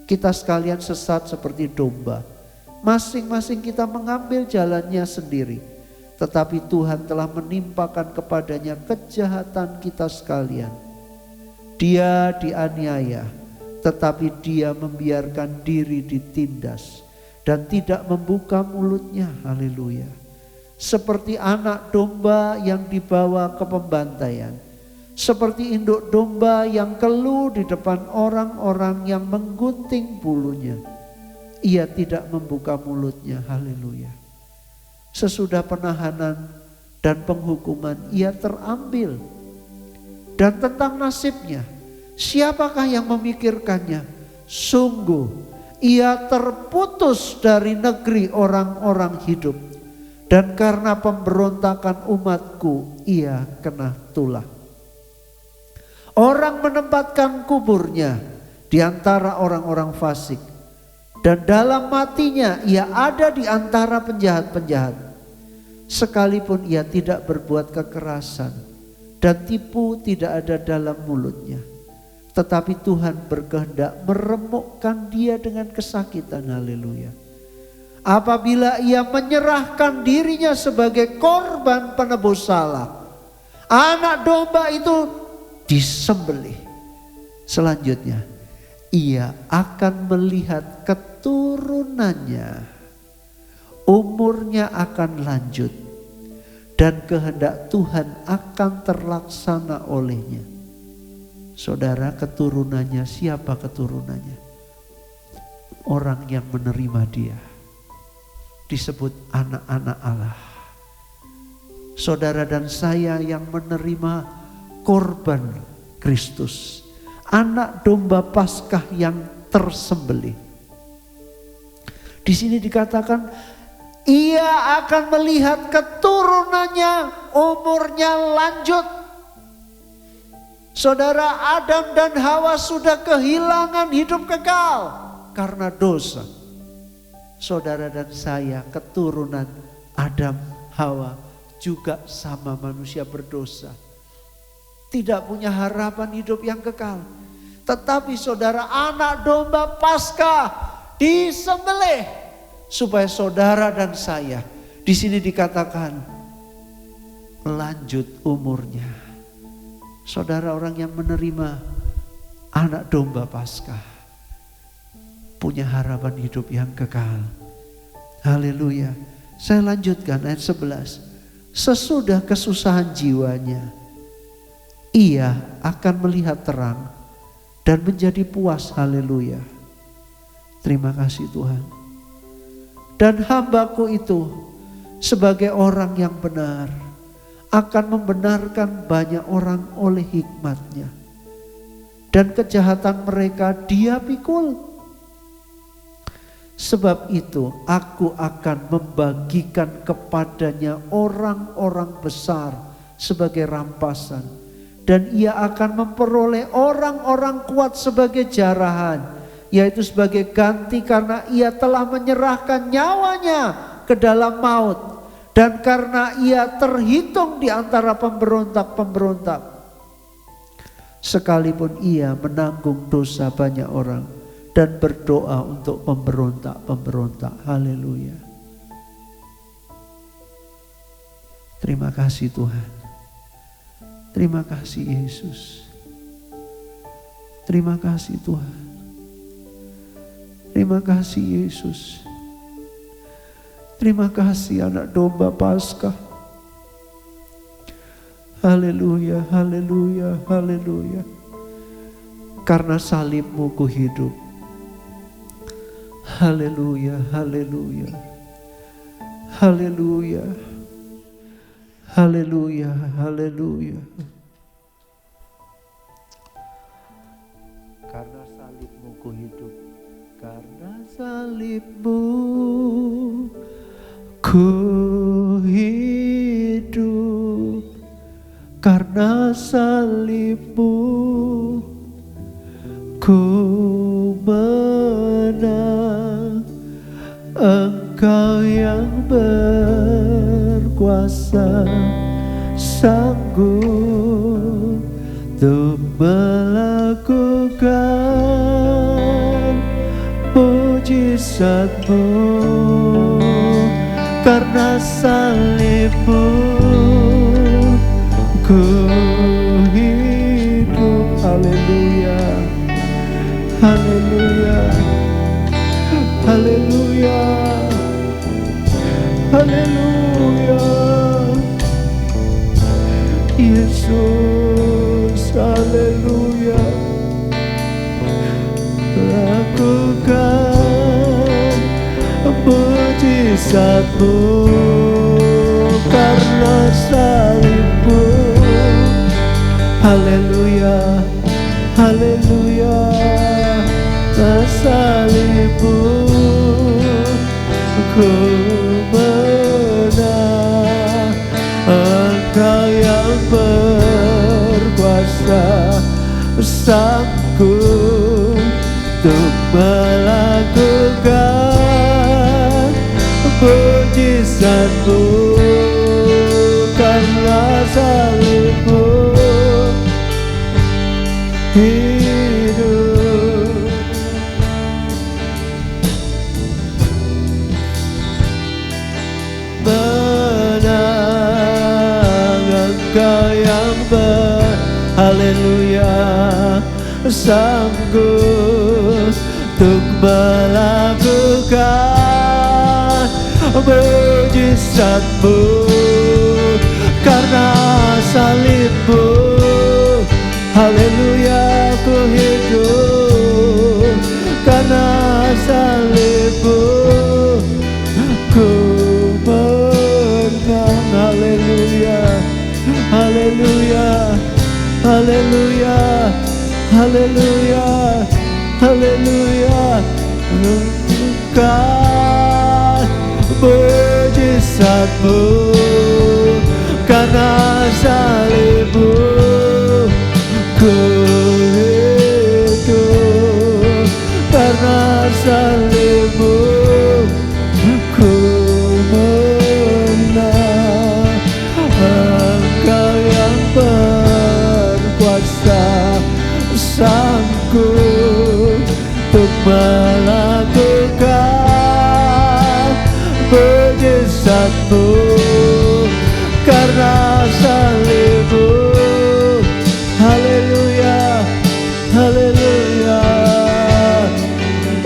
Speaker 2: Kita sekalian sesat seperti domba. Masing-masing kita mengambil jalannya sendiri. Tetapi Tuhan telah menimpakan kepadanya kejahatan kita sekalian. Dia dianiaya, tetapi dia membiarkan diri ditindas dan tidak membuka mulutnya. Haleluya. Seperti anak domba yang dibawa ke pembantaian, seperti induk domba yang keluh di depan orang-orang yang menggunting bulunya, ia tidak membuka mulutnya. Haleluya. Sesudah penahanan dan penghukuman ia terambil. Dan tentang nasibnya, siapakah yang memikirkannya? Sungguh ia terputus dari negeri orang-orang hidup, dan karena pemberontakan umatku ia kena tulah. Orang menempatkan kuburnya di antara orang-orang fasik, dan dalam matinya ia ada di antara penjahat-penjahat. Sekalipun ia tidak berbuat kekerasan dan tipu tidak ada dalam mulutnya, tetapi Tuhan berkehendak meremukkan dia dengan kesakitan. Haleluya. Apabila ia menyerahkan dirinya sebagai korban penebus salah, anak domba itu disembelih. Selanjutnya ia akan melihat keturunannya, umurnya akan lanjut, dan kehendak Tuhan akan terlaksana olehnya. Saudara, keturunannya, siapa keturunannya? Orang yang menerima dia, disebut anak-anak Allah. Saudara dan saya yang menerima korban Kristus, anak domba Paskah yang tersembelih. Di sini dikatakan ia akan melihat keturunannya, umurnya lanjut. Saudara, Adam dan Hawa sudah kehilangan hidup kekal karena dosa. Saudara dan saya keturunan Adam, Hawa juga sama manusia berdosa. Tidak punya harapan hidup yang kekal. Tetapi saudara, anak domba Paskah disembelih supaya saudara dan saya, di sini dikatakan lanjut umurnya. Saudara, orang yang menerima anak domba Paskah punya harapan hidup yang kekal. Haleluya. Saya lanjutkan ayat 11. Sesudah kesusahan jiwanya, ia akan melihat terang dan menjadi puas. Haleluya. Terima kasih Tuhan. Dan hambaku itu sebagai orang yang benar akan membenarkan banyak orang oleh hikmatnya, dan kejahatan mereka dia pikul. Sebab itu aku akan membagikan kepadanya orang-orang besar sebagai rampasan, dan ia akan memperoleh orang-orang kuat sebagai jarahan, yaitu sebagai ganti karena ia telah menyerahkan nyawanya ke dalam maut, dan karena ia terhitung di antara pemberontak-pemberontak. sekalipun ia menanggung dosa banyak orang dan berdoa untuk pemberontak-pemberontak. Haleluya. Terima kasih Tuhan. Terima kasih Yesus. Terima kasih Tuhan. Terima kasih Yesus. Terima kasih anak domba Paskah. Haleluya, haleluya, haleluya. Karena salibmu ku hidup. Haleluya, haleluya. Haleluya. Haleluya, haleluya. Karena salibmu ku hidup. Karena salibmu ku hidup. Karena salibmu ku menang. Engkau yang berkuasa, sanggup untuk melakukan mujizat-Mu. Karena salibmu ku hidup. Haleluya, haleluya, haleluya, haleluya. Yesus, haleluya. Lakukan mujizat-Mu. Karena salibmu. Haleluya, haleluya. Salibmu ku menang. Engkau yang berkuasa, sanggup untuk melakukan mujizat-Mu. Karena salibmu hidup. Menang Engkau yang haleluya, sanggup untuk melakukan mujizat-Mu. Karena salibmu, haleluya, ku hidup. Karena salibmu ku menang. Haleluya, haleluya, haleluya, haleluya, haleluya. Engkau mujizat-Mu. Karena salibmu ku hidup. Karena salibmu ku menang. Engkau yang berkuasa, sanggup untuk melakukan mujizat-Mu. Karena salibmu, haleluya, haleluya,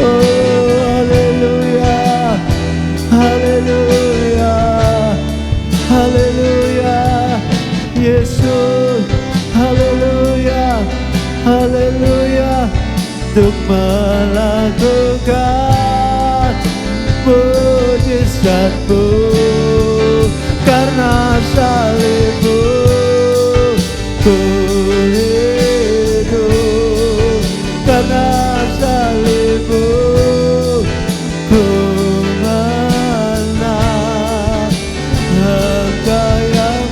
Speaker 2: oh haleluya, haleluya, haleluya, Yesus, haleluya, haleluya, untuk melakukan mujizat-Mu. Karena salibmu ku hidup. Karena salibmu ku menang. Engkau yang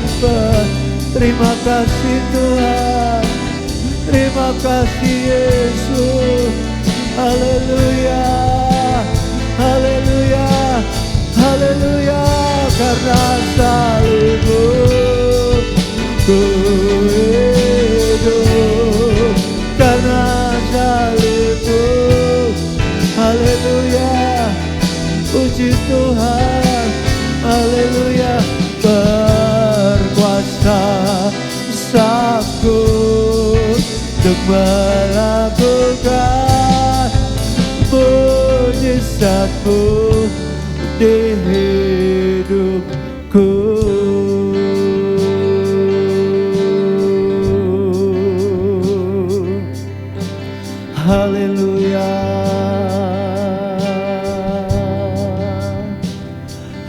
Speaker 2: terima kasih Tuhan, terima kasih Yesus. Haleluya, haleluya, haleluya. Karena salibmu ku hidup. melakukan mujizat-Mu di hidupku. Haleluya,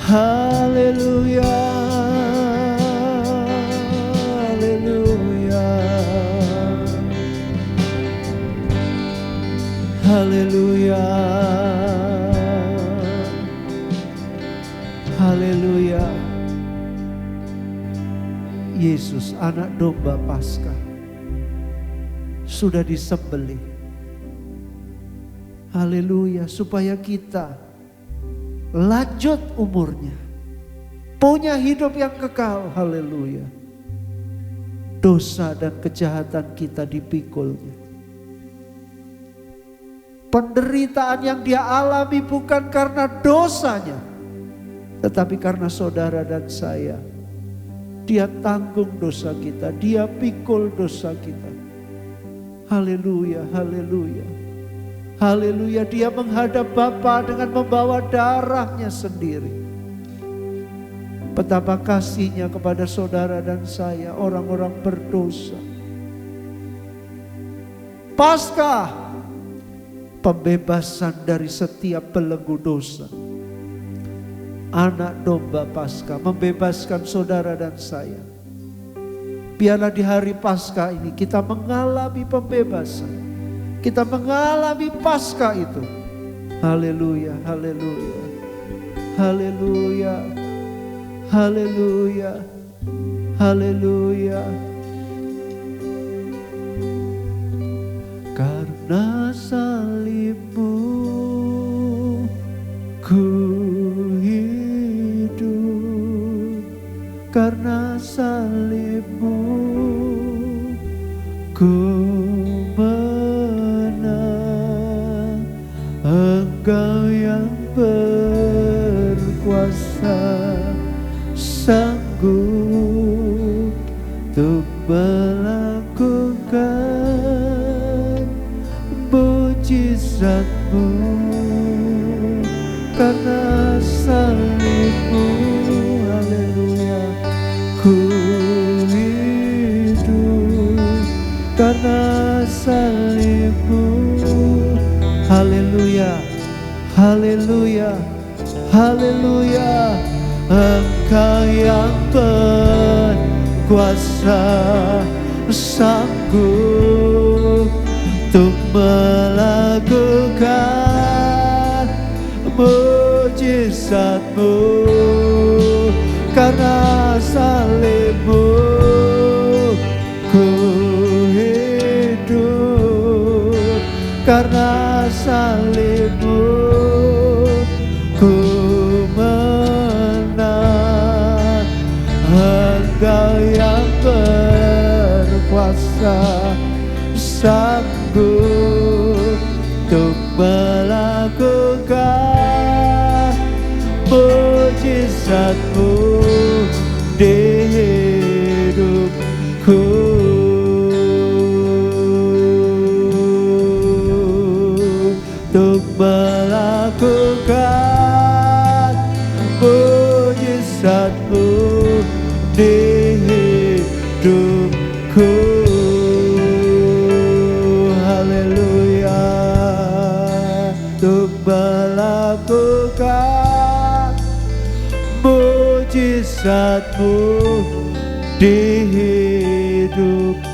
Speaker 2: haleluya, haleluya, haleluya, haleluya. Yesus, anak domba Paskah, sudah disembelih. Haleluya, supaya kita lanjut umurnya, punya hidup yang kekal. Haleluya. Dosa dan kejahatan kita dipikulnya. Penderitaan yang dia alami bukan karena dosanya, tetapi karena saudara dan saya. Dia tanggung dosa kita, dia pikul dosa kita. Haleluya, haleluya. Haleluya, dia menghadap Bapa dengan membawa darahnya sendiri. Betapa kasihnya kepada saudara dan saya, orang-orang berdosa. Paskah, pembebasan dari setiap belenggu dosa. Anak domba Paskah membebaskan saudara dan saya. Biarlah di hari Paskah ini kita mengalami pembebasan. Kita mengalami Paskah itu. Haleluya, haleluya, haleluya, haleluya, haleluya. Karena salib-Mu ku hidup, karena salib-Mu ku menang. Engkau yang berkuasa, sanggup untuk melakukan mujizat-Mu. Karena salib-Mu, haleluya, ku hidup. Karena salib-Mu, haleluya, haleluya, haleluya. Engkau yang berkuasa, sanggup untuk melakukan mujizat-Mu. Karena salib-Mu ku hidup, karena salib-Mu ku menang. Engkau yang berkuasa, sanggup untuk melakukan mujizat-Mu di hidupku. Untuk melakukan mujizat-Mu di hidupku. Haleluya. Untuk melakukan mujizat-Mu di hidupku.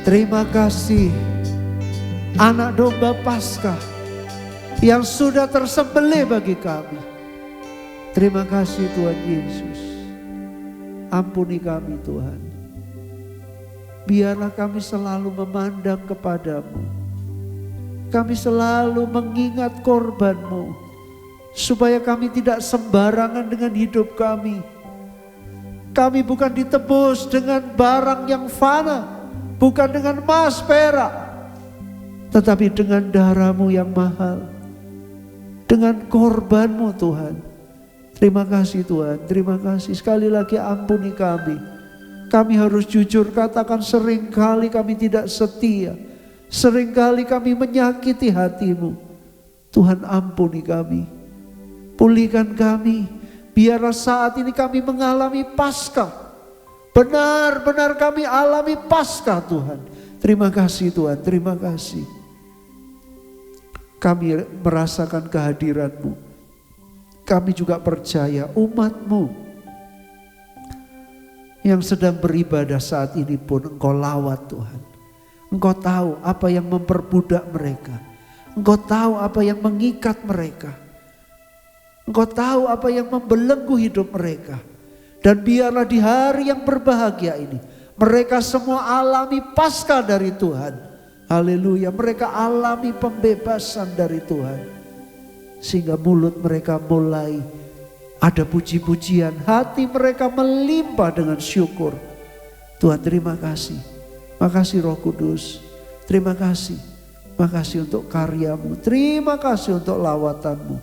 Speaker 2: Terima kasih anak domba Paskah yang sudah tersembelih bagi kami. Terima kasih Tuhan Yesus. Ampuni kami Tuhan. Biarlah kami selalu memandang kepadamu. Kami selalu mengingat korban-Mu. Supaya kami tidak sembarangan dengan hidup kami. Kami bukan ditebus dengan barang yang fana. Bukan dengan emas perak, tetapi dengan darah-Mu yang mahal. dengan korban-Mu Tuhan. Terima kasih Tuhan, terima kasih. Sekali lagi ampuni kami. Kami harus jujur katakan seringkali kami tidak setia. Seringkali kami menyakiti hati-Mu. Tuhan ampuni kami. Pulihkan kami. Biarlah saat ini kami mengalami Paskah. Benar-benar kami alami Paskah Tuhan. Terima kasih Tuhan, terima kasih. Kami merasakan kehadiran-Mu. Kami juga percaya umat-Mu yang sedang beribadah saat ini pun Engkau lawat Tuhan. Engkau tahu apa yang memperbudak mereka. Engkau tahu apa yang mengikat mereka. Engkau tahu apa yang membelenggu hidup mereka. Dan biarlah di hari yang berbahagia ini mereka semua alami Paskah dari Tuhan. Haleluya, mereka alami pembebasan dari Tuhan. Sehingga mulut mereka mulai ada puji-pujian, hati mereka melimpah dengan syukur. Tuhan terima kasih. Makasih Roh Kudus. Terima kasih. Makasih untuk karya-Mu. Terima kasih untuk lawatan-Mu.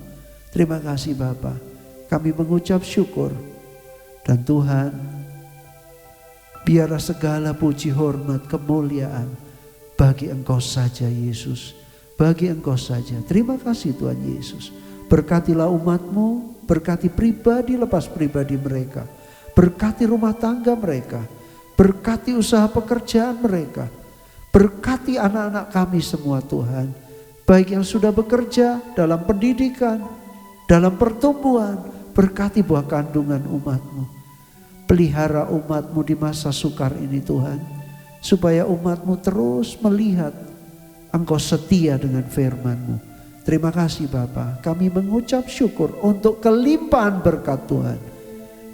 Speaker 2: Terima kasih Bapa. Kami mengucap syukur. Dan Tuhan, biarlah segala puji, hormat, kemuliaan bagi Engkau saja Yesus. Bagi Engkau saja. Terima kasih Tuhan Yesus. Berkatilah umat-Mu, berkati pribadi lepas pribadi mereka. Berkati rumah tangga mereka. Berkati usaha pekerjaan mereka. Berkati anak-anak kami semua Tuhan. Baik yang sudah bekerja dalam pendidikan, dalam pertumbuhan. Berkati buah kandungan umat-Mu. Pelihara umat-Mu di masa sukar ini Tuhan. Supaya umat-Mu terus melihat Engkau setia dengan firman-Mu. Terima kasih Bapa. Kami mengucap syukur untuk kelimpahan berkat Tuhan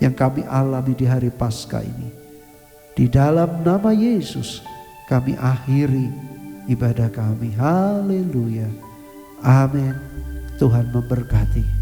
Speaker 2: yang kami alami di hari Paskah ini. Di dalam nama Yesus kami akhiri ibadah kami. Haleluya. Amin. Tuhan memberkati.